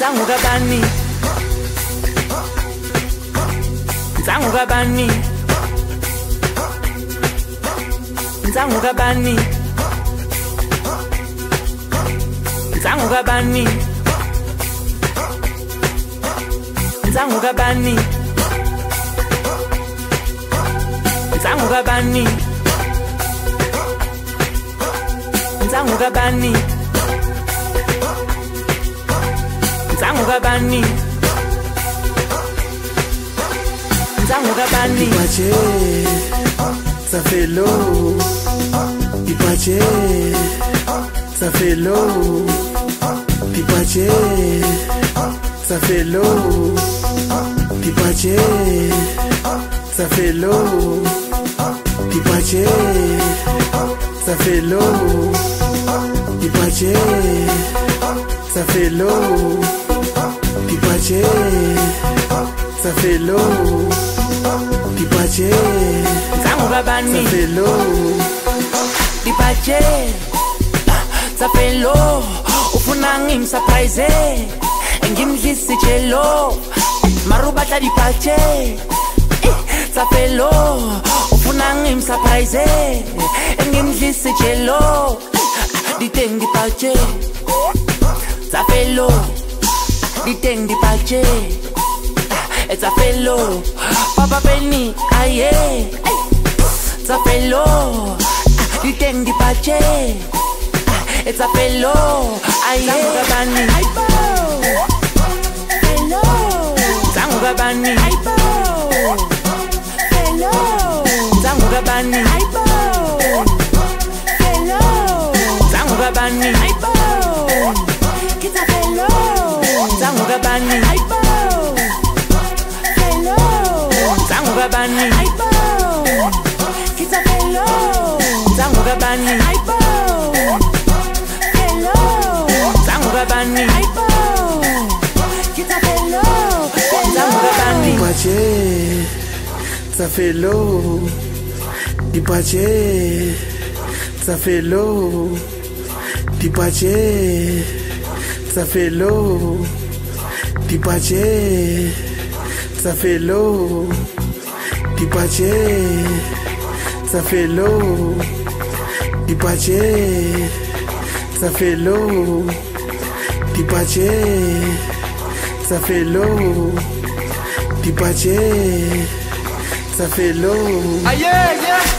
Nzangukabani Nzangukabani Nzangukabani Nzangukabani Nzangukabani Nzangukabani Nzangukabani Nzangukabani Nzangukabani Dipache ça fait l'eau Dipache ça fait l'eau Dipache ça fait l'eau Dipache ça fait l'eau Dipache ça fait l'eau Dipache ça fait l'eau Dipache ça fait l'eau Dipache Nzangukabani ça fait l'eau Dipache ça fait l'eau ufuna ngimsurprise ngimdlisi chelo marubata Dipache ça fait l'eau ufuna ngimsurprise ngimdlisi chelo diteng Dipache ça fait l'eau diteng Dipache ça fait l'eau Papa Penny aye ça fait l'eau diteng Dipache ça fait l'eau aye Nzangukabani hello Nzangukabani hello Nzangukabani hello Nzangukabani kita hello Nzangukabani hello Nzangukabani kita hello Nzangukabani hello Nzangukabani kita hello Nzangukabani Dipache ça fait l'eau Dipache ça fait l'eau Dipache ça fait l'eau Dipache ça fait l'eau Dipache ça fait l'eau Dipache ça fait l'eau Dipache ça fait l'eau Dipache ça fait l'eau aye yeah